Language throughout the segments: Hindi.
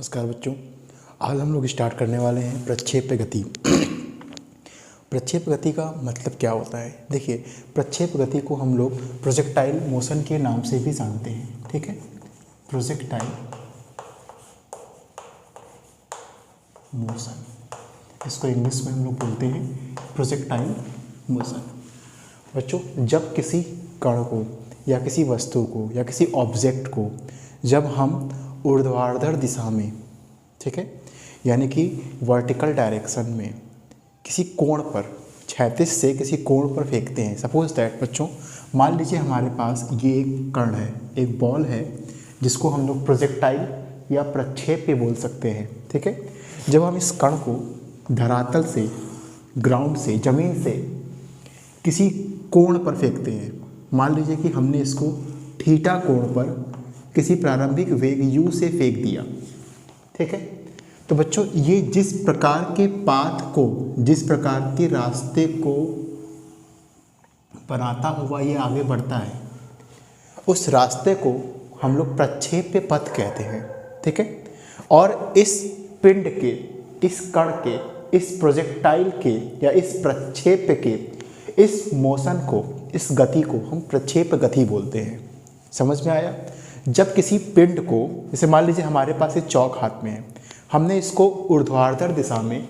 नमस्कार बच्चों, आज हम लोग स्टार्ट करने वाले हैं प्रक्षेप गति। प्रक्षेप गति का मतलब क्या होता है? देखिए, प्रक्षेप गति को हम लोग प्रोजेक्टाइल मोशन के नाम से भी जानते हैं। ठीक है, प्रोजेक्टाइल मोशन, इसको इंग्लिश में हम लोग बोलते हैं प्रोजेक्टाइल मोशन। बच्चों, जब किसी कण को या किसी वस्तु को या किसी ऑब्जेक्ट को जब हम ऊर्ध्वाधर दिशा में, ठीक है, यानी कि वर्टिकल डायरेक्शन में किसी कोण पर, क्षैतिज से किसी कोण पर फेंकते हैं। सपोज दैट बच्चों, मान लीजिए हमारे पास ये एक कण है, एक बॉल है, जिसको हम लोग प्रोजेक्टाइल या प्रक्षेप पे बोल सकते हैं। ठीक है, जब हम इस कण को धरातल से, ग्राउंड से, ज़मीन से किसी कोण पर फेंकते हैं, मान लीजिए कि हमने इसको थीटा कोण पर किसी प्रारंभिक वेग u से फेंक दिया। ठीक है, तो बच्चों ये जिस प्रकार के पाथ को, जिस प्रकार के रास्ते को बनाता हुआ ये आगे बढ़ता है, उस रास्ते को हम लोग प्रक्षेप्य पथ कहते हैं। ठीक है, और इस पिंड के, इस कण के, इस प्रोजेक्टाइल के या इस प्रक्षेप्य के इस मोशन को, इस गति को हम प्रक्षेप गति बोलते हैं। समझ में आया? जब किसी पिंड को, जैसे मान लीजिए हमारे पास एक चौक हाथ में है, हमने इसको ऊर्ध्वाधर दिशा में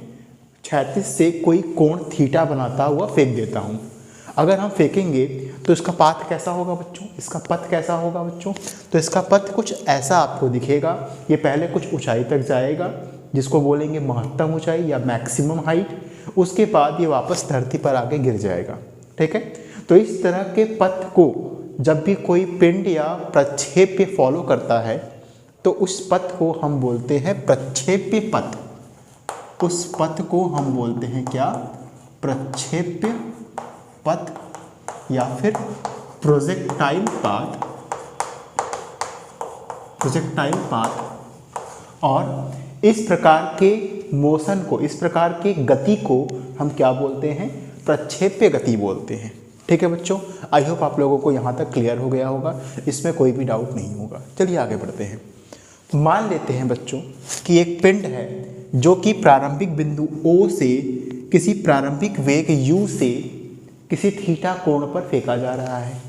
क्षैतिज से कोई कोण थीटा बनाता हुआ फेंक देता हूँ। अगर हम फेंकेंगे तो इसका पाथ कैसा होगा बच्चों? इसका पथ कैसा होगा बच्चों? तो इसका पथ कुछ ऐसा आपको दिखेगा। ये पहले कुछ ऊंचाई तक जाएगा, जिसको बोलेंगे महत्तम ऊंचाई या मैक्सिमम हाइट। उसके बाद ये वापस धरती पर आके गिर जाएगा। ठीक है, तो इस तरह के पथ को जब भी कोई पिंड या प्रक्षेप्य फॉलो करता है तो उस पथ को हम बोलते हैं प्रक्षेप्य पथ। उस पथ को हम बोलते हैं क्या? प्रक्षेप्य पथ या फिर प्रोजेक्टाइल पाथ। Projectile path. और इस प्रकार के मोशन को, इस प्रकार की गति को हम क्या बोलते हैं? प्रक्षेप्य गति बोलते हैं। ठीक है बच्चों, आई होप आप लोगों को यहाँ तक क्लियर हो गया होगा, इसमें कोई भी डाउट नहीं होगा। चलिए आगे बढ़ते हैं। मान लेते हैं बच्चों कि एक पिंड है जो कि प्रारंभिक बिंदु O से किसी प्रारंभिक वेग u से किसी थीटा कोण पर फेंका जा रहा है।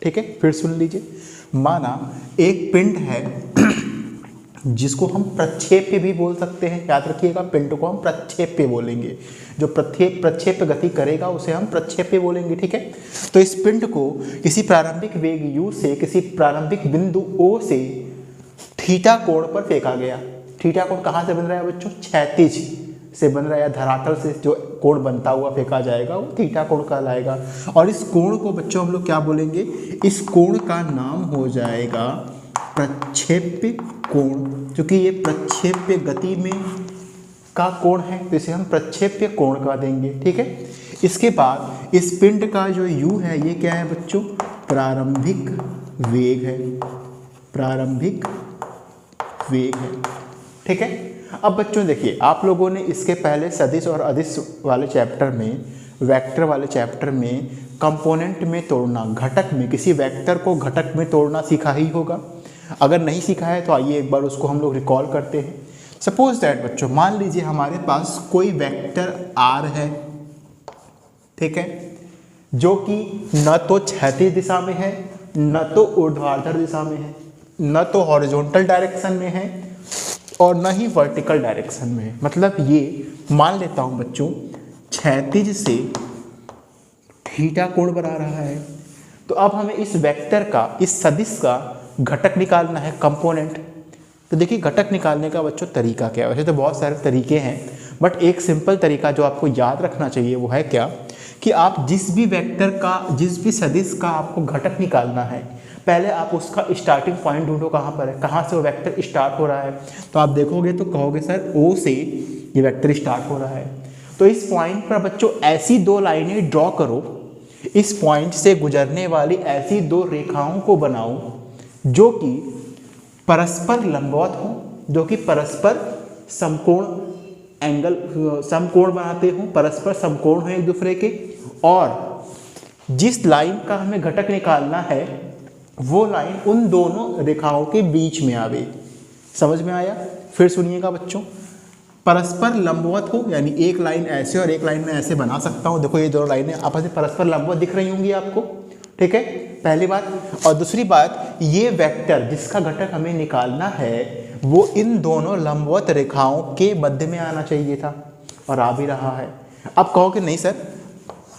ठीक है, फिर सुन लीजिए। माना एक पिंड है जिसको हम प्रक्षेप्य भी बोल सकते हैं। याद रखिएगा, पिंड को हम प्रक्षेप्य बोलेंगे। जो प्रक्षेप्य गति करेगा उसे हम प्रक्षेप्य बोलेंगे। ठीक है, तो इस पिंड को किसी प्रारंभिक वेग u से किसी प्रारंभिक बिंदु O से थीटा कोण पर फेंका गया। थीटा कोण कहाँ से बन रहा है बच्चों? क्षैतिज से बन रहा है। धरातल से जो कोण बनता हुआ फेंका जाएगा वो थीटा कोण कहलाएगा। और इस कोण को बच्चों हम लोग क्या बोलेंगे? इस कोण का नाम हो जाएगा प्रक्षेप्य कोण। क्योंकि ये प्रक्षेप्य गति में का कोण है तो इसे हम प्रक्षेप्य कोण कह देंगे। ठीक है, इसके बाद इस पिंड का जो u है ये क्या है बच्चों? प्रारंभिक वेग है। प्रारंभिक वेग है। ठीक है, अब बच्चों देखिए, आप लोगों ने इसके पहले सदिश और अदिश वाले चैप्टर में, वेक्टर वाले चैप्टर में कंपोनेंट में तोड़ना, घटक में, किसी वेक्टर को घटक में तोड़ना सीखा ही होगा। अगर नहीं सीखा है तो आइए एक बार उसको हम लोग रिकॉल करते हैं। सपोज दैट बच्चों, मान लीजिए हमारे पास कोई वेक्टर r है। ठीक है, जो कि न तो क्षैतिज दिशा में है, न तो ऊर्ध्वाधर दिशा में है, न तो हॉरिजॉन्टल डायरेक्शन में है और न ही वर्टिकल डायरेक्शन में है। मतलब ये मान लेता हूं बच्चों, क्षैतिज से थीटा कोण बना रहा है। तो अब हमें इस वेक्टर का, इस सदिश का घटक निकालना है, कंपोनेंट। तो देखिए, घटक निकालने का बच्चों तरीका क्या है? वैसे तो बहुत सारे तरीके हैं, बट एक सिंपल तरीका जो आपको याद रखना चाहिए वो है क्या, कि आप जिस भी वेक्टर का, जिस भी सदिश का आपको घटक निकालना है, पहले आप उसका स्टार्टिंग पॉइंट ढूंढो कहाँ पर है, कहाँ से वो वेक्टर स्टार्ट हो रहा है। तो आप देखोगे तो कहोगे सर O से ये वेक्टर स्टार्ट हो रहा है। तो इस पॉइंट पर बच्चों ऐसी दो लाइनें ड्रॉ करो, इस पॉइंट से गुजरने वाली ऐसी दो रेखाओं को बनाओ जो कि परस्पर लंबवत हो, जो कि परस्पर समकोण एंगल, समकोण बनाते हो, परस्पर समकोण हो एक दूसरे के। और जिस लाइन का हमें घटक निकालना है वो लाइन उन दोनों रेखाओं के बीच में आवे। समझ में आया? फिर सुनिएगा बच्चों, परस्पर लंबवत हो यानी एक लाइन ऐसे और एक लाइन में ऐसे बना सकता हूँ। देखो ये दोनों लाइनें आपस में परस्पर लंबवत दिख रही होंगी आपको, ठीक है, पहली बात। और दूसरी बात, ये वेक्टर जिसका घटक हमें निकालना है वो इन दोनों लंबवत रेखाओं के मध्य में आना चाहिए था और आ भी रहा है। अब कहोगे नहीं सर,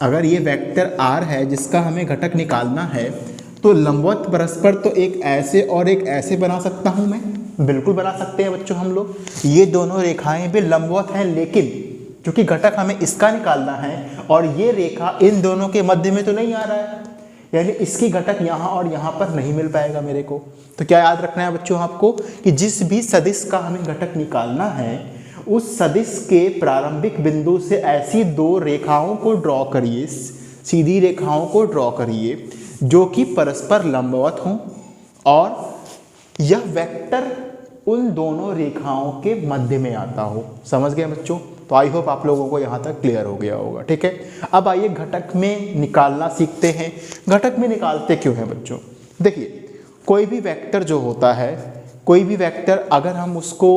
अगर ये वेक्टर r है जिसका हमें घटक निकालना है तो लंबवत परस्पर तो एक ऐसे और एक ऐसे बना सकता हूँ मैं। बिल्कुल बना सकते हैं बच्चों हम लोग, ये दोनों रेखाएं भी लंबवत हैं, लेकिन क्योंकि घटक हमें इसका निकालना है और ये रेखा इन दोनों के मध्य में तो नहीं आ रहा है, यानी इसकी घटक यहाँ और यहाँ पर नहीं मिल पाएगा मेरे को। तो क्या याद रखना है बच्चों आपको कि जिस भी सदिश का हमें घटक निकालना है उस सदिश के प्रारंभिक बिंदु से ऐसी दो रेखाओं को ड्रॉ करिए, सीधी रेखाओं को ड्रॉ करिए जो कि परस्पर लंबवत हों और यह वेक्टर उन दोनों रेखाओं के मध्य में आता हो। समझ गए बच्चों? तो आई होप आप लोगों को यहाँ तक क्लियर हो गया होगा, ठीक है। अब आइए घटक में निकालना सीखते हैं। घटक में निकालते क्यों हैं बच्चों? देखिए, कोई भी वेक्टर जो होता है, कोई भी वेक्टर अगर हम उसको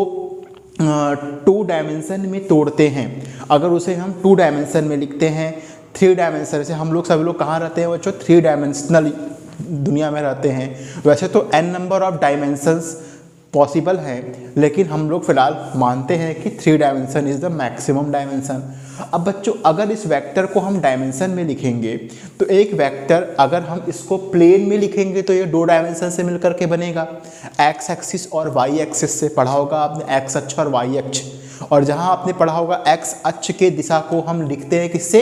2 डायमेंशन में तोड़ते हैं, अगर उसे हम 2 डायमेंशन में लिखते हैं, 3 डायमेंशन से हम लोग सभी लोग कहाँ रहते हैं बच्चों? 3 डायमेंशनल दुनिया में रहते हैं। वैसे तो n number of dimensions possible हैं, लेकिन हम लोग फिलहाल मानते हैं कि 3 dimension is the maximum dimension. अब बच्चों अगर इस वेक्टर को हम डायमेंशन में लिखेंगे तो एक वेक्टर अगर हम इसको प्लेन में लिखेंगे तो ये 2 डायमेंशन से मिलकर के बनेगा, एक्स एक्सिस और वाई एक्सिस से। पढ़ा होगा आपने एक्स अक्ष और वाई अक्ष, और जहाँ आपने पढ़ा होगा एक्स अक्ष के दिशा को हम लिखते हैं किससे?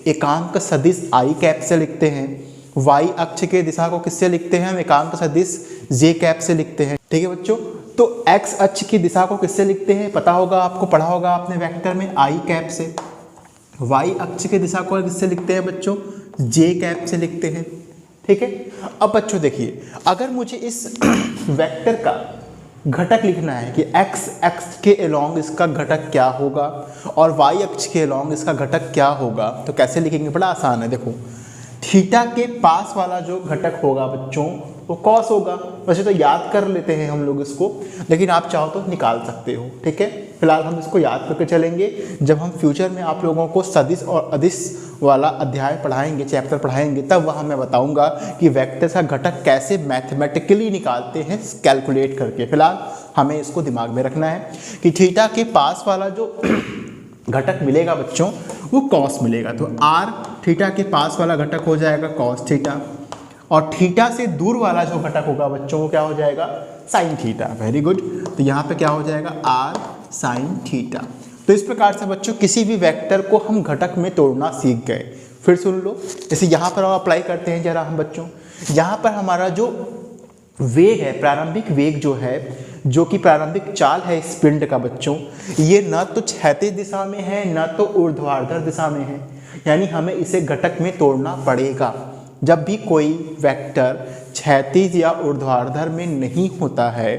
एकांक सदिश आई कैप से लिखते हैं। वाई अक्ष के दिशा को किससे लिखते हैं? हम एकांक सदिश जे कैप से लिखते हैं, ठीक है बच्चों। तो एक्स अक्ष की दिशा को किससे लिखते हैं? पता होगा आपको, पढ़ा होगा आपने वेक्टर में आई कैप से। वाई अक्ष की दिशा को किससे लिखते हैं बच्चों? जे कैप से लिखते हैं, ठीक है। अब बच्चों देखिए, अगर मुझे इस वेक्टर का घटक लिखना है कि एक्स अक्ष के अलोंग इसका घटक क्या होगा और वाई अक्ष के अलोंग इसका घटक क्या होगा, तो कैसे लिखेंगे? बड़ा आसान है। देखो, थीटा के पास वाला जो घटक होगा बच्चों वो कॉस होगा। वैसे तो याद कर लेते हैं हम लोग इसको, लेकिन आप चाहो तो निकाल सकते हो, ठीक है। फिलहाल हम इसको याद करके चलेंगे। जब हम फ्यूचर में आप लोगों को सदिश और अदिश वाला अध्याय पढ़ाएंगे, चैप्टर पढ़ाएंगे, तब वहाँ मैं बताऊंगा कि वेक्टर का घटक कैसे मैथमेटिकली निकालते हैं कैलकुलेट करके। फिलहाल हमें इसको दिमाग में रखना है कि थीटा के पास वाला जो घटक मिलेगा बच्चों वो कॉस मिलेगा। तो r थीटा के पास वाला घटक हो जाएगा कॉस थीटा, और थीटा से दूर वाला जो घटक होगा बच्चों वो क्या हो जाएगा? Sine theta. Very good. तो यहाँ पे क्या हो जाएगा? r sine theta. तो इस प्रकार से बच्चों किसी भी वेक्टर को हम घटक में तोड़ना सीख गए। फिर सुन लो, जैसे यहाँ पर अप्लाई करते हैं जरा हम बच्चों। यहाँ पर हमारा जो वेग है, प्रारंभिक वेग जो है, जो कि प्रारंभिक चाल है इस पिंड का बच्चों, ये न तो क्षैतिज दिशा में है न तो ऊर्ध्वाधर दिशा में है, यानी हमें इसे घटक में तोड़ना पड़ेगा। जब भी कोई वेक्टर क्षैतिज या ऊर्ध्वाधर में नहीं होता है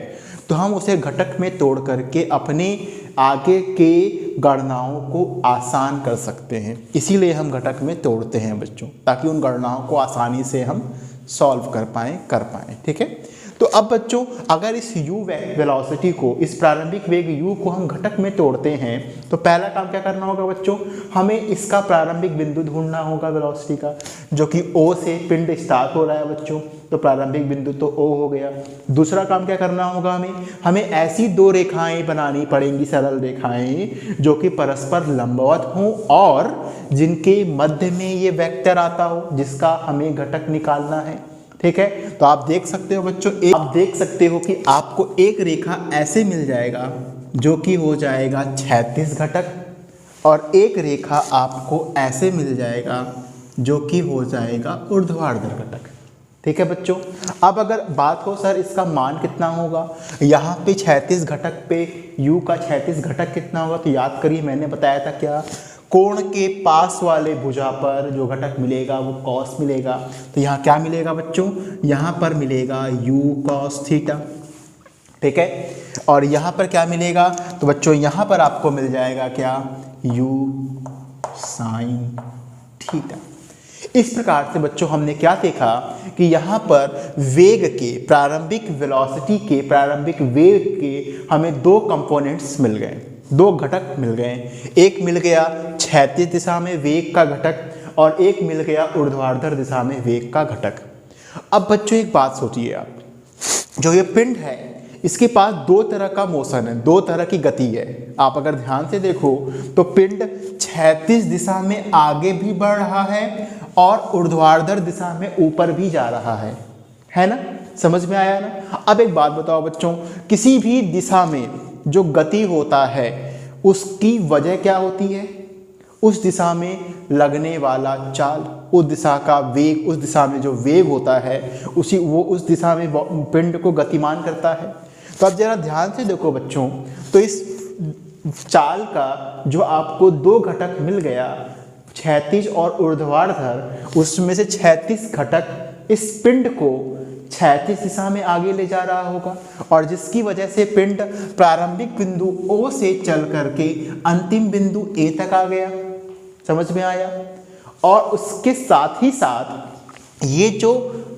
तो हम उसे घटक में तोड़ करके अपने आगे के गणनाओं को आसान कर सकते हैं। इसीलिए हम घटक में तोड़ते हैं बच्चों, ताकि उन गणनाओं को आसानी से हम सॉल्व कर पाएँ, ठीक है। तो अब बच्चों अगर इस u वेलोसिटी को, इस प्रारंभिक वेग u को हम घटक में तोड़ते हैं तो पहला काम क्या करना होगा बच्चों? हमें इसका प्रारंभिक बिंदु ढूंढना होगा वेलोसिटी का, जो कि O से पिंड स्टार्ट हो रहा है बच्चों, तो प्रारंभिक बिंदु तो O हो गया। दूसरा काम क्या करना होगा? हमें ऐसी 2 रेखाएं बनानी पड़ेंगी, सरल रेखाएं जो कि परस्पर लंबवत हों और जिनके मध्य में ये वेक्टर आता हो जिसका हमें घटक निकालना है, ठीक है। तो आप देख सकते हो बच्चों, आप देख सकते हो कि आपको एक रेखा ऐसे मिल जाएगा जो कि हो जाएगा क्षैतिज घटक, और एक रेखा आपको ऐसे मिल जाएगा जो कि हो जाएगा ऊर्ध्वाधर घटक, ठीक है बच्चों। अब अगर बात हो सर इसका मान कितना होगा, यहाँ पे क्षैतिज घटक पे u का क्षैतिज घटक कितना होगा, तो याद करिए मैंने बताया था क्या, कोण के पास वाले भुजा पर जो घटक मिलेगा वो कॉस मिलेगा। तो यहाँ क्या मिलेगा बच्चों? यहाँ पर मिलेगा u cos थीटा, ठीक है। और यहाँ पर क्या मिलेगा? तो बच्चों यहाँ पर आपको मिल जाएगा क्या? u sin theta. इस प्रकार से बच्चों हमने क्या देखा कि यहाँ पर वेग के प्रारंभिक वेलोसिटी के प्रारंभिक वेग के हमें दो कंपोनेंट्स मिल गए, दो घटक मिल गए। एक मिल गया क्षैतिज दिशा में वेग का घटक और एक मिल गया ऊर्ध्वाधर दिशा में वेग का घटक। अब बच्चों एक बात सोचिए आप, जो ये पिंड है इसके पास दो तरह का मोशन है, दो तरह की गति है। आप अगर ध्यान से देखो तो पिंड क्षैतिज दिशा में आगे भी बढ़ रहा है और ऊर्ध्वाधर दिशा में ऊपर भी जा रहा है ना? समझ में आया ना? अब एक बात बताओ बच्चों, किसी भी दिशा में जो गति होता है उसकी वजह क्या होती है? उस दिशा में लगने वाला चाल, उस दिशा का वेग, उस दिशा में जो वेग होता है उस दिशा में पिंड को गतिमान करता है। तो अब जरा ध्यान से देखो बच्चों, तो इस चाल का जो आपको दो घटक मिल गया, क्षैतिज और ऊर्ध्वाधर, उसमें से क्षैतिज घटक इस पिंड को क्षैतिज दिशा में आगे ले जा रहा होगा और जिसकी वजह से पिंड प्रारंभिक बिंदु O से चल करके अंतिम बिंदु A तक आ गया। समझ में आया? और उसके साथ ही साथ ये जो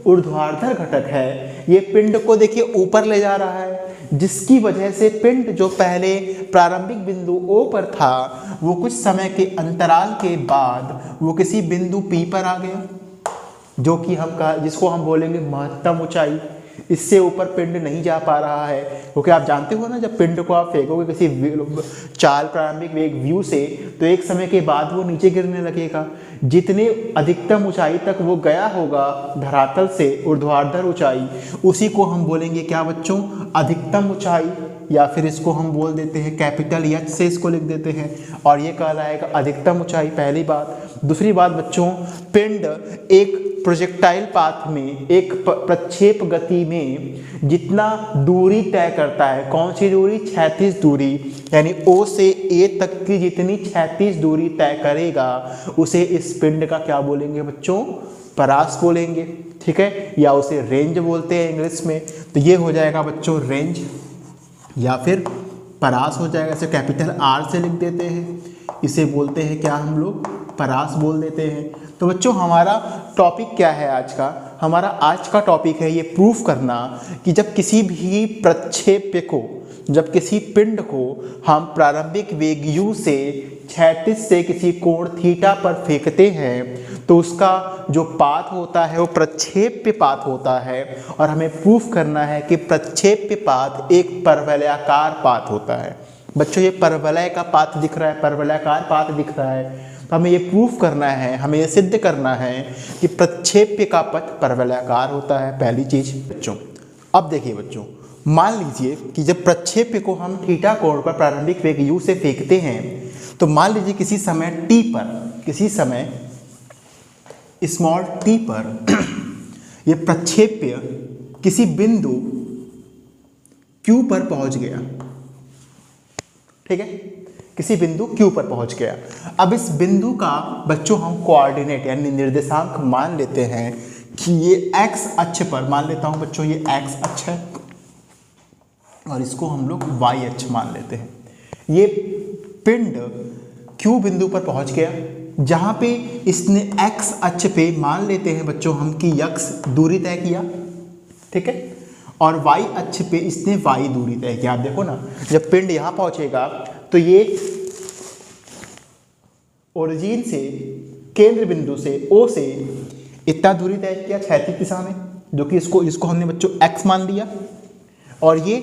ऊर्ध्वाधर घटक है ये पिंड को देखिए ऊपर ले जा रहा है, जिसकी वजह से पिंड जो पहले प्रारंभिक बिंदु O पर था वो कुछ समय के अंतराल के बाद वो किसी बिंदु P पर आ गया, जो कि जिसको हम बोलेंगे महत्तम ऊंचाई। इससे ऊपर पिंड नहीं जा पा रहा है, क्योंकि आप जानते हो ना, जब पिंड को आप फेंकोगे किसी चाल प्रारंभिक वेग व्यू से तो एक समय के बाद वो नीचे गिरने लगेगा। जितने अधिकतम ऊंचाई तक वो गया होगा धरातल से ऊर्ध्वाधर ऊंचाई, उसी को हम बोलेंगे क्या बच्चों? अधिकतम ऊंचाई, या फिर इसको हम बोल देते हैं कैपिटल H से इसको लिख देते हैं और ये कहलाएगा अधिकतम ऊंचाई। पहली बात। दूसरी बात बच्चों, पिंड एक प्रोजेक्टाइल पाथ में, एक प्रक्षेप गति में जितना दूरी तय करता है, कौन सी दूरी? क्षैतिज दूरी, यानी O से A तक की जितनी क्षैतिज दूरी तय करेगा उसे इस पिंड का क्या बोलेंगे बच्चों? परास बोलेंगे। ठीक है, या उसे रेंज बोलते हैं इंग्लिश में। तो ये हो जाएगा बच्चों रेंज या फिर परास हो जाएगा। इसे कैपिटल R से लिख देते हैं, इसे बोलते हैं क्या हम लोग? परास बोल देते हैं। तो बच्चों हमारा टॉपिक क्या है आज का? हमारा आज का टॉपिक है ये प्रूफ करना कि जब किसी भी प्रक्षेप्य को, जब किसी पिंड को हम प्रारंभिक वेग u से क्षैतिज से किसी कोण थीटा पर फेंकते हैं तो उसका जो पाथ होता है वो प्रक्षेप्य पाथ होता है, और हमें प्रूफ करना है कि प्रक्षेप्य पाथ एक परवलयाकार पाथ होता है। बच्चों ये परवलय का पाथ दिख रहा है, परवलयाकार पाथ दिख रहा है, तो हमें ये प्रूफ करना है, हमें ये सिद्ध करना है कि प्रक्षेप्य का पथ परवलयाकार होता है। पहली चीज बच्चों। अब देखिए बच्चों, मान लीजिए कि जब प्रक्षेप्य को हम थीटा कोण पर प्रारंभिक वेग u से फेंकते हैं तो मान लीजिए किसी समय t पर, किसी समय स्मॉल t पर ये प्रक्षेप्य किसी बिंदु q पर पहुंच गया। ठीक है, किसी बिंदु q पर पहुंच गया। अब इस बिंदु का बच्चों हम कोऑर्डिनेट यानी निर्देशांक मान लेते हैं कि ये x अक्ष पर, मान लेता हूं बच्चों ये x अक्ष है और इसको हम लोग y अक्ष मान लेते हैं। ये पिंड q बिंदु पर पहुंच गया, जहां पे इसने x अक्ष पे मान लेते हैं बच्चों हम कि x दूरी तय किया। ठीक है, और y अक्ष पे इसने y दूरी तय किया। आप देखो ना, जब पिंड यहां पहुंचेगा तो ये ओरिजिन से, केंद्र बिंदु से O से इतना दूरी तय किया क्षैतिज दिशा में, जो कि इसको हमने बच्चों x मान लिया, और ये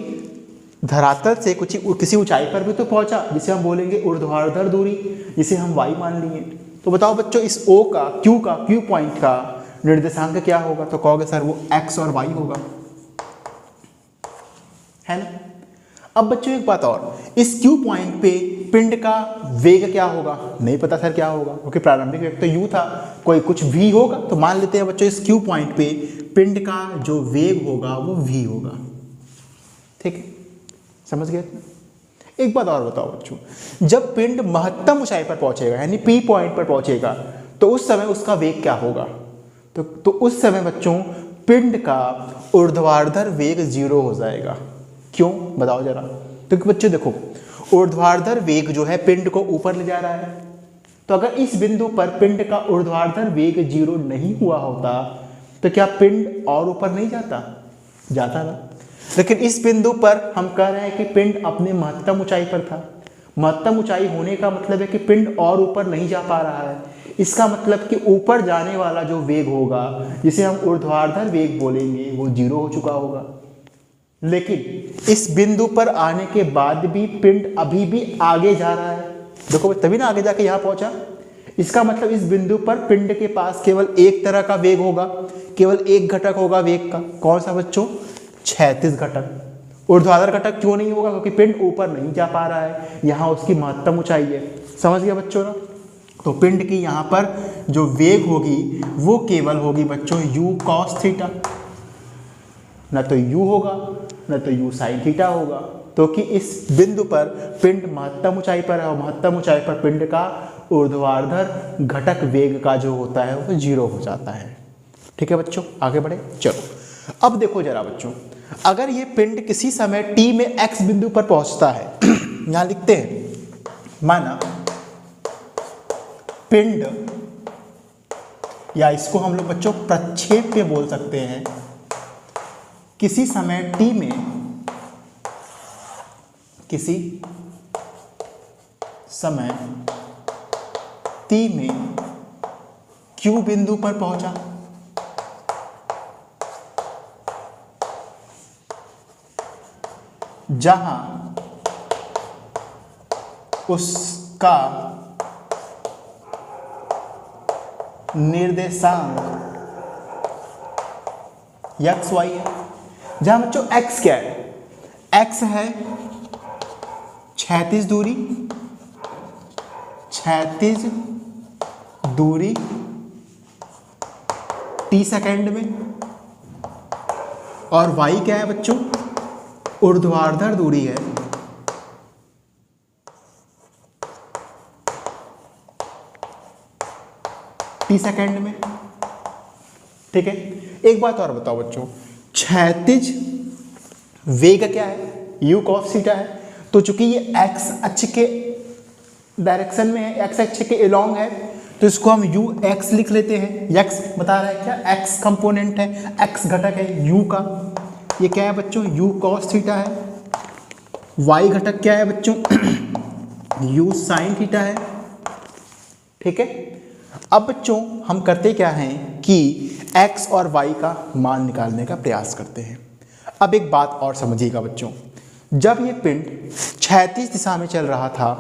धरातल से किसी ऊंचाई पर भी तो पहुंचा जिसे हम बोलेंगे ऊर्ध्वाधर दूरी, जिसे हम y मान लिए। तो बताओ बच्चों इस O का, Q पॉइंट का निर्देशांक क्या होगा? तो कहोगे सर वो x और y होगा, है ना। अब बच्चों एक बात और, इस Q पॉइंट पे पिंड का वेग क्या होगा? नहीं पता सर क्या होगा, क्योंकि प्रारंभिक वेग तो u था, कोई कुछ v होगा। तो मान लेते हैं बच्चों इस Q पॉइंट पे पिंड का जो वेग होगा वो v होगा। ठीक है, समझ गए? एक बात और बताओ बच्चों, जब पिंड महत्तम ऊंचाई पर पहुंचेगा यानी P पॉइंट पर पहुंचेगा तो उस समय उसका वेग क्या होगा? तो उस समय बच्चों पिंड का ऊर्ध्वाधर वेग 0 हो जाएगा। क्यों बताओ जरा? तो बच्चों देखो, ऊर्ध्वाधर वेग जो है पिंड को ऊपर ले जा रहा है, तो अगर इस बिंदु पर पिंड का ऊर्ध्वाधर वेग 0 नहीं हुआ होता तो क्या पिंड और ऊपर नहीं जाता ना। लेकिन इस बिंदु पर हम कह रहे हैं कि पिंड अपने महत्तम ऊंचाई पर था। महत्तम ऊंचाई होने का मतलब है कि पिंड और ऊपर नहीं जा पा रहा है। इसका मतलब कि ऊपर जाने वाला जो वेग होगा, जिसे हम ऊर्ध्वाधर वेग बोलेंगे, वो 0 हो चुका होगा। लेकिन इस बिंदु पर आने के बाद भी पिंड अभी भी आगे जा रहा है। देखो तभी ना आगे जाके यहाँ पहुंचा। इसका मतलब इस बिंदु पर पिंड के पास केवल एक तरह का वेग होगा, केवल एक घटक होगा वेग का। कौन सा बच्चों? क्षैतिज घटक। ऊर्ध्वाधर घटक क्यों नहीं होगा? क्योंकि पिंड ऊपर नहीं जा पा रहा है, यहाँ उसकी महत्तम ऊंचाई है। समझ गया बच्चों ना। तो पिंड की यहाँ पर जो वेग होगी वो केवल होगी बच्चों u cos थीटा, न तो u होगा न तो u sin थीटा होगा। तो कि इस बिंदु पर पिंड महत्तम ऊंचाई पर है और महत्तम ऊंचाई पर पिंड का ऊर्ध्वाधर घटक वेग का जो होता है वो 0 हो जाता है। ठीक है बच्चों, आगे बढ़े। चलो अब देखो जरा बच्चों, अगर ये पिंड किसी समय t में x बिंदु पर पहुंचता है यहां लिखते हैं, माना पिंड, या इसको हम लोग बच्चों प्रक्षेप्य बोल सकते हैं, किसी समय t में, किसी समय t में q बिंदु पर पहुंचा, जहां उसका निर्देशांक x y है। जहां बच्चों x क्या है? x है क्षैतिज दूरी t सेकंड में, और y क्या है बच्चों? ऊर्ध्वाधर दूरी है t सेकंड में। ठीक है, एक बात और बताओ बच्चों, क्षैतिज वेग क्या है? u cos थीटा है। तो चूंकि ये x अक्ष के डायरेक्शन में है, x अक्ष के अलोंग है, तो इसको हम u x लिख लेते हैं। x बता रहा है क्या? x कंपोनेंट है, x घटक है u का। ये क्या है बच्चों? u cos थीटा है। y घटक क्या है बच्चों? u sin थीटा है। ठीक है, अब बच्चों हम करते क्या हैं कि x और y का मान निकालने का प्रयास करते हैं। अब एक बात और समझिएगा बच्चों, जब ये पिंड क्षैतिज दिशा में चल रहा था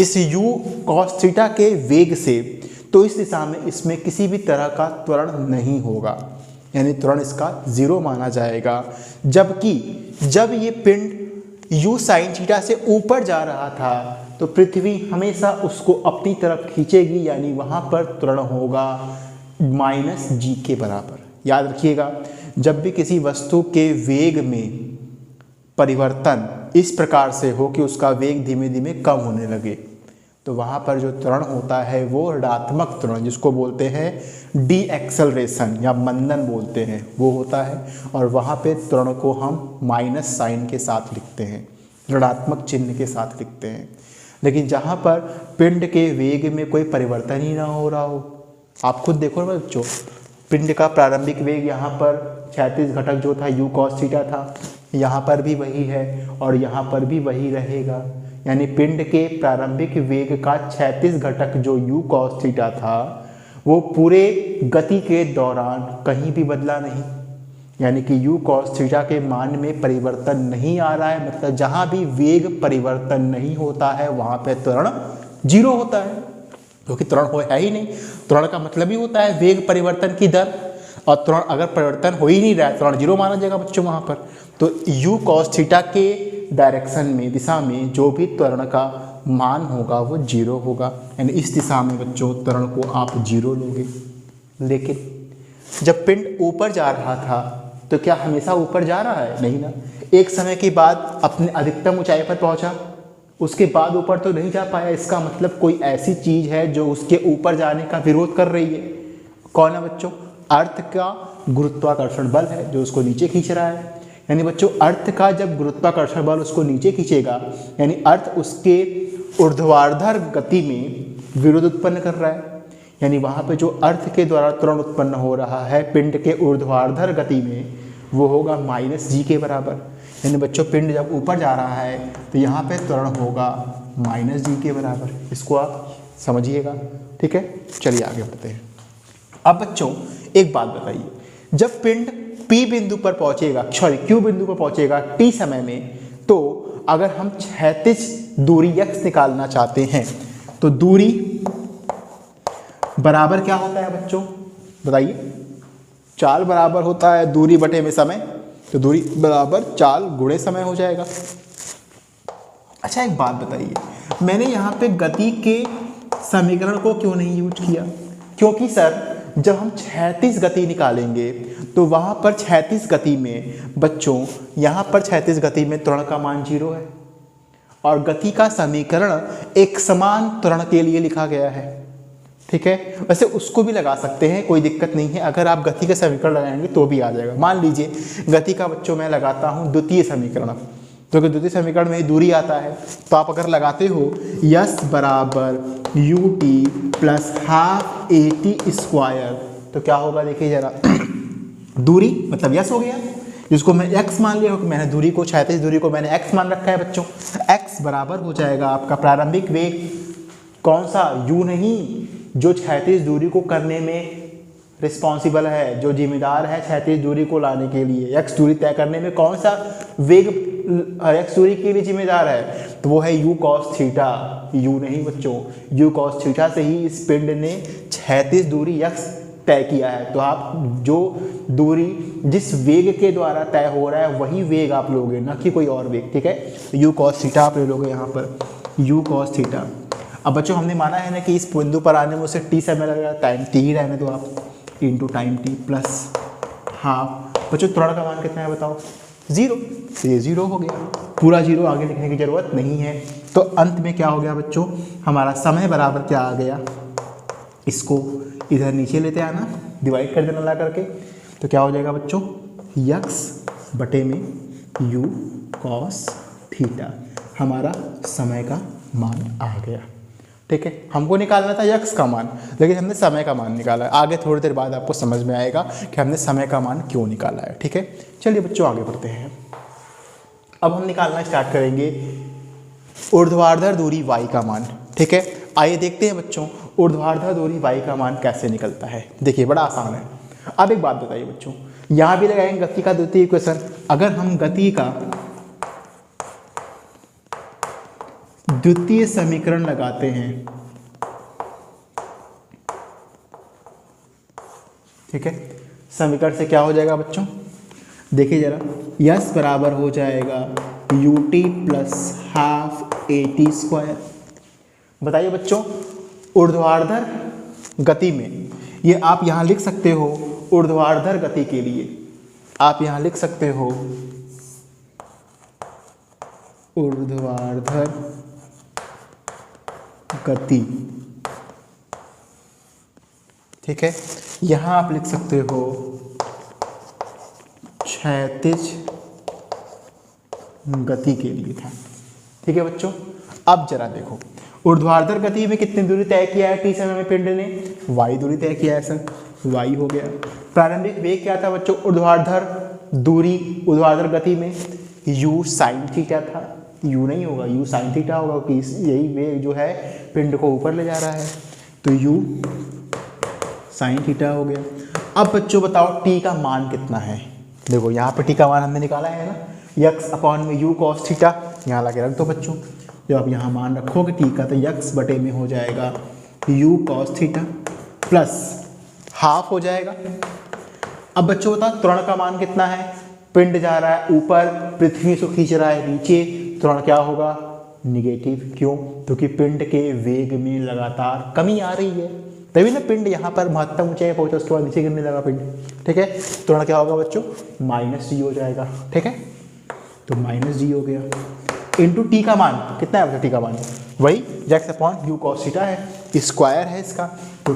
इस u cos थीटा के वेग से, तो इस दिशा में इसमें किसी भी तरह का त्वरण नहीं होगा, यानी त्वरण इसका 0 माना जाएगा। जबकि जब ये पिंड u sin थीटा से ऊपर जा रहा था तो पृथ्वी हमेशा उसको अपनी तरफ खींचेगी, यानी वहाँ पर त्वरण होगा -g के बराबर। याद रखिएगा, जब भी किसी वस्तु के वेग में परिवर्तन इस प्रकार से हो कि उसका वेग धीमे धीमे कम होने लगे, तो वहाँ पर जो त्वरण होता है वो ऋणात्मक त्वरण, जिसको बोलते हैं डी एक्सेलरेशन या मंदन बोलते हैं, वो होता है। और वहाँ पे त्वरण को हम माइनस साइन के साथ लिखते हैं, ऋणात्मक चिन्ह के साथ लिखते हैं। लेकिन जहाँ पर पिंड के वेग में कोई परिवर्तन ही ना हो रहा हो, आप खुद देखो ना बच्चों, पिंड का प्रारंभिक वेग यहाँ पर क्षैतिज घटक जो था u cos थीटा था, यहाँ पर भी वही है और यहाँ पर भी वही रहेगा। यानी पिंड के प्रारंभिक वेग का क्षैतिज घटक जो u cos थीटा था वो पूरे गति के दौरान कहीं भी बदला नहीं, यानी कि u cos थीटा के मान में परिवर्तन नहीं आ रहा है। मतलब जहाँ भी वेग परिवर्तन नहीं होता है वहाँ पे त्वरण 0 होता है, क्योंकि त्वरण है ही नहीं। त्वरण का मतलब ही होता है वेग परिवर्तन की दर, और त्वरण अगर परिवर्तन हो ही नहीं रहा है त्वरण 0 माना जाएगा बच्चों वहाँ पर। तो u cos थीटा के डायरेक्शन में, दिशा में जो भी त्वरण का मान होगा वो 0 होगा, यानी इस दिशा में बच्चों त्वरण को आप 0 लोगे। लेकिन जब पिंड ऊपर जा रहा था तो क्या हमेशा ऊपर जा रहा है? नहीं ना। एक समय के बाद अपने अधिकतम ऊंचाई पर पहुंचा, उसके बाद ऊपर तो नहीं जा पाया। इसका मतलब कोई ऐसी चीज है जो उसके ऊपर जाने का विरोध कर रही है। कौन है बच्चों? अर्थ का गुरुत्वाकर्षण बल है जो उसको नीचे खींच रहा है। यानी बच्चों अर्थ का जब गुरुत्वाकर्षण बल उसको नीचे खींचेगा, यानी अर्थ उसके ऊर्ध्वाधर गति में विरोध उत्पन्न कर रहा है, यानी वहाँ पे जो अर्थ के द्वारा त्वरण उत्पन्न हो रहा है पिंड के ऊर्ध्वाधर गति में वो होगा -g के बराबर। यानी बच्चों पिंड जब ऊपर जा रहा है तो यहाँ पे त्वरण होगा -g के बराबर। इसको आप समझिएगा, ठीक है। चलिए आगे बढ़ते हैं। अब बच्चों एक बात बताइए, जब पिंड P बिंदु पर पहुंचेगा, सॉरी Q बिंदु पर पहुंचेगा t समय में, तो अगर हम क्षैतिज दूरी x निकालना चाहते हैं तो दूरी बराबर क्या होता है बच्चों बताइए? चाल बराबर होता है दूरी बटे में समय, तो दूरी बराबर चाल गुणे समय हो जाएगा। अच्छा एक बात बताइए, मैंने यहाँ पे गति के समीकरण को क्यों नहीं यूज किया? क्योंकि सर जब हम क्षैतिज गति निकालेंगे तो वहाँ पर क्षैतिज गति में बच्चों, यहाँ पर क्षैतिज गति में त्वरण का मान 0 है और गति का समीकरण एक समान त्वरण के लिए लिखा गया है, ठीक है। वैसे उसको भी लगा सकते हैं, कोई दिक्कत नहीं है। अगर आप गति का समीकरण लगाएंगे तो भी आ जाएगा। मान लीजिए गति का बच्चों मैं लगाता हूँ द्वितीय समीकरण, तो कि द्वितीय समीकरण में दूरी आता है, तो आप अगर लगाते हो यस बराबर ut plus half at square, तो क्या होगा देखिए जरा। दूरी मतलब यस हो गया, जिसको मैं x मान लिया, मैंने दूरी को, क्षैतिज दूरी को मैंने x मान रखा है बच्चों। x बराबर हो जाएगा आपका प्रारंभिक वेग, कौन सा? u नहीं, जो क्षैतिज दूरी को करने में रिस्पॉन्सिबल है, जो जिम्मेदार है क्षैतिज दूरी को लाने के लिए, x दूरी तय करने में कौन सा वेग x दूरी के लिए जिम्मेदार है, तो वो है u cos थीटा। u नहीं बच्चों, u cos थीटा से ही इस पिंड ने क्षैतिज दूरी x तय किया है। तो आप जो दूरी जिस वेग के द्वारा तय हो रहा है वही वेग आप लोगे, ना कि कोई और वेग, ठीक है। तो u cos थीटा आप ले लोगे यहाँ पर, u cos थीटा। अब बच्चों हमने माना है ना कि इस बिंदु पर आने में उसे t समय लगेगा, टाइम t ही रहने दो आप, into time t plus half. बच्चों त्वरण का मान कितना है बताओ? 0, तो ये 0 हो गया, पूरा 0 आगे लिखने की जरूरत नहीं है। तो अंत में क्या हो गया बच्चों, हमारा समय बराबर क्या आ गया, इसको इधर नीचे लेते आना, डिवाइड कर देना ला करके, तो क्या हो जाएगा बच्चों, x बटे में u cos थीटा, हमारा समय का मान आ गया, ठीक है। हमको निकालना था x का मान, लेकिन हमने समय का मान निकाला है। आगे थोड़ी देर बाद आपको समझ में आएगा कि हमने समय का मान क्यों निकाला है, ठीक है। चलिए बच्चों आगे बढ़ते हैं। अब हम निकालना स्टार्ट करेंगे ऊर्ध्वाधर दूरी y का मान, ठीक है। आइए देखते हैं बच्चों ऊर्ध्वाधर दूरी y का मान कैसे निकलता है। देखिए बड़ा आसान है। अब एक बात बताइए बच्चों, यहाँ भी लगाएंगे गति का द्वितीय इक्वेशन। अगर हम गति का द्वितीय समीकरण लगाते हैं, ठीक है, समीकरण से क्या हो जाएगा बच्चों, देखिए जरा, यस बराबर हो जाएगा ut plus half at square. बताइए बच्चों ऊर्ध्वाधर गति में, ये आप यहाँ लिख सकते हो ऊर्ध्वाधर गति के लिए, आप यहाँ लिख सकते हो ऊर्ध्वाधर गति, ठीक है। यहाँ आप लिख सकते हो क्षैतिज गति के लिए था, ठीक है बच्चों। अब जरा देखो ऊर्ध्वाधर गति में कितनी दूरी तय किया है t समय में पिंड ने, y दूरी तय किया है सर, y हो गया। प्रारंभिक वेग क्या था बच्चों ऊर्ध्वाधर दूरी, ऊर्ध्वाधर गति में u sin थीटा था, u नहीं होगा, u sin थीटा होगा, क्योंकि यही वेग जो है पिंड को ऊपर ले जा रहा है, तो u sin थीटा हो गया। अब बच्चों बताओ t का मान कितना है, देखो यहाँ पे t का मान हमने निकाला है ना, x अपॉन में u cos थीटा, यहाँ ला के रख दो बच्चों। जब आप यहाँ मान रखोगे t का, तो x बटे में हो जाएगा u cos theta plus half हो जाएगा। अब बच्चों बताओ त्वरण का मान कितना है, पिंड जा रहा है ऊपर, पृथ्वी से खींच रहा है नीचे, त्वरण क्या होगा, निगेटिव। क्यों? क्योंकि पिंड के वेग में लगातार कमी आ रही है, तभी ना पिंड यहाँ पर महत्तम ऊंचाई पहुंचा, उसके बाद नीचे गिरने लगा पिंड, ठीक है। त्वरण क्या होगा बच्चों, -g हो जाएगा, ठीक है। तो -g हो गया, इंटू टी का मान कितना है बच्चों, टी का मान वही x upon u cos theta है, स्क्वायर है इसका, तो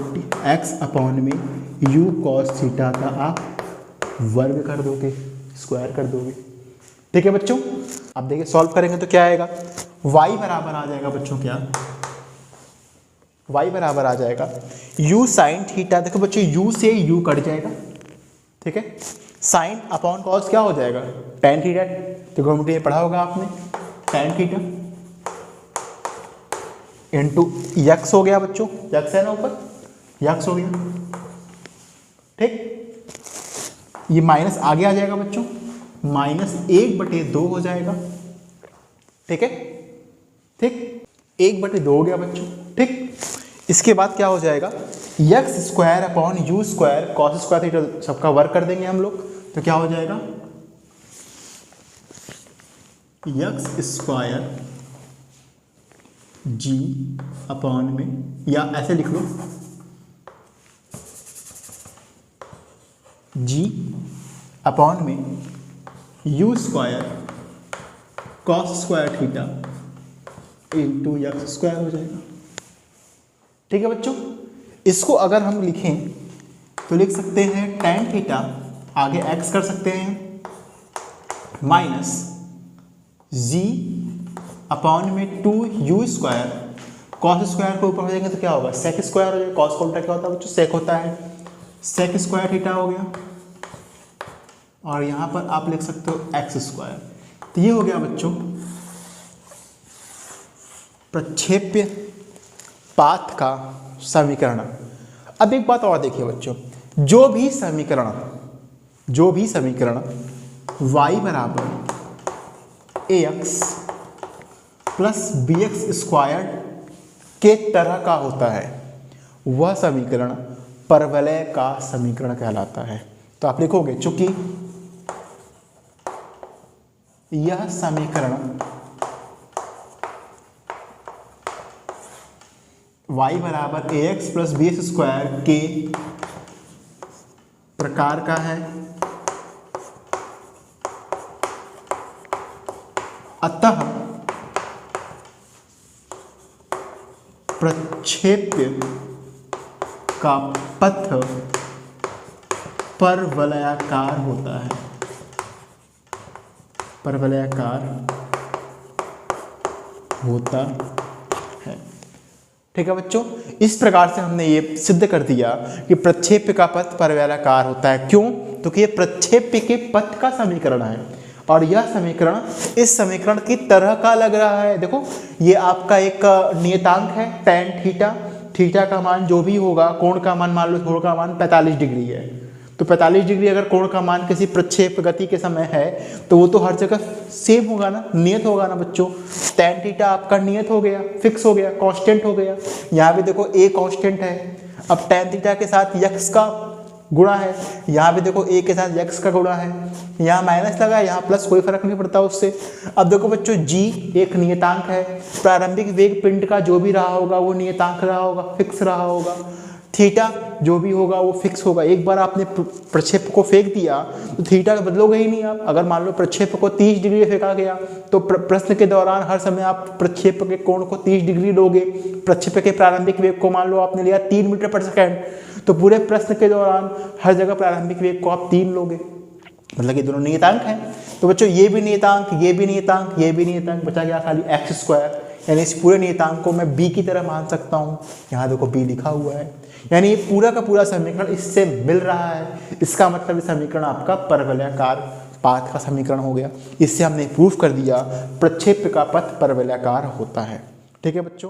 x अपॉन में u cos थीटा का आप वर्ग कर दोगे, स्क्वायर कर दोगे, ठीक है बच्चों। अब देखिए सॉल्व करेंगे तो क्या आएगा, y बराबर आ जाएगा बच्चों क्या, y बराबर आ जाएगा u साइन थीटा। देखो बच्चों u से u कट जाएगा, ठीक है। साइन अपॉन कॉस क्या हो जाएगा, tan थीटा। ट्रिग्नोमेट्री में पढ़ा होगा आपने, tan थीटा इंटू यक्स हो गया बच्चों, यक्स है ना ऊपर, यक्स हो गया, ठीक। ये माइनस आगे आ जाएगा बच्चों, -1/2 हो जाएगा, ठीक है, ठीक। 1/2 हो गया बच्चों, ठीक। इसके बाद क्या हो जाएगा, x square upon you square cos square theta, सबका वर्क कर देंगे हम लोग, तो क्या हो जाएगा, यक्स स्क्वायर जी अपॉन में, या ऐसे लिख लो जी अपॉन में you square cos square theta into x square हो जाएगा, ठीक है बच्चों। इसको अगर हम लिखें तो लिख सकते हैं tan थीटा, आगे x कर सकते हैं, माइनस जी अपॉन में 2u स्क्वायर, कॉस स्क्वायर को ऊपर हो जाएंगे तो क्या होगा, सेक स्क्वायर हो जाएगा। कॉस का उल्टा क्या होता है बच्चों, सेक होता है, सेक स्क्वायर थीटा हो गया, और यहाँ पर आप लिख सकते हो एक्स स्क्वायर। तो ये हो गया बच्चों प्रक्षेप्य पाथ का समीकरण। अब एक बात और देखिए बच्चों, जो भी समीकरण y बराबर ax प्लस bx स्क्वायर के तरह का होता है, वह समीकरण परवलय का समीकरण कहलाता है। तो आप लिखोगे, चूंकि यह समीकरण y बराबर ax प्लस bx स्क्वायर के प्रकार का है, अतः प्रक्षेप्य का पथ परवलयाकार होता है, परवलयाकार होता है, ठीक है बच्चों। इस प्रकार से हमने ये सिद्ध कर दिया कि प्रक्षेप्य का पथ परवलयाकार होता है। क्यों? क्योंकि ये प्रक्षेप्य के पथ का समीकरण है, और यह समीकरण इस समीकरण की तरह का लग रहा है। देखो, ये आपका एक नियतांक है tan थीटा, थीटा का मान जो भी होगा, कोण का मान मान लो, कोण का मान 45 डिग्री है, तो 45 डिग्री अगर कोण का मान किसी प्रक्षेप गति के समय है तो वो तो हर जगह सेम होगा ना, नियत होगा ना बच्चों। tan थीटा आपका नियत हो गया, फिक्स हो गया, कांस्टेंट हो गया। यहाँ पे देखो a कांस्टेंट है, अब tan थीटा के साथ x का गुणा है, यहाँ पे देखो a के साथ x का गुणा है, यहाँ माइनस लगा है, यहाँ प्लस, कोई फर्क नहीं पड़ता उससे। अब देखो बच्चों, g एक नियतांक है, प्रारंभिक वेग पिंड का जो भी रहा होगा वो नियतांक रहा होगा, फिक्स रहा होगा। थीटा जो भी होगा वो फिक्स होगा। एक बार आपने प्रक्षेप को फेंक दिया तो थीटा बदलोगे ही नहीं आप। अगर मान लो प्रक्षेप को 30 डिग्री फेंका गया तो प्रश्न के दौरान हर समय आप प्रक्षेप के कोण को 30 डिग्री लोगे। प्रक्षेप के प्रारंभिक वेग को मान लो आपने लिया 3 मीटर पर सेकेंड, तो पूरे प्रश्न के दौरान हर जगह प्रारंभिक वेग को आप 3 लोगे, मतलब ये दोनों नियतांक हैं। तो बच्चों ये भी नियतांक, ये भी नियतांक, ये भी नियतांक, बचा गया खाली एक्स स्क्वायर, यानी इस पूरे नियतांक को मैं b की तरह मान सकता हूँ। यहाँ देखो b लिखा हुआ है, यानी ये पूरा का पूरा समीकरण इससे मिल रहा है। इसका मतलब ये समीकरण आपका परवलयाकार पाथ का समीकरण हो गया। इससे हमने प्रूफ कर दिया प्रक्षेप्य का पथ परवलयाकार होता है। ठीक है बच्चों।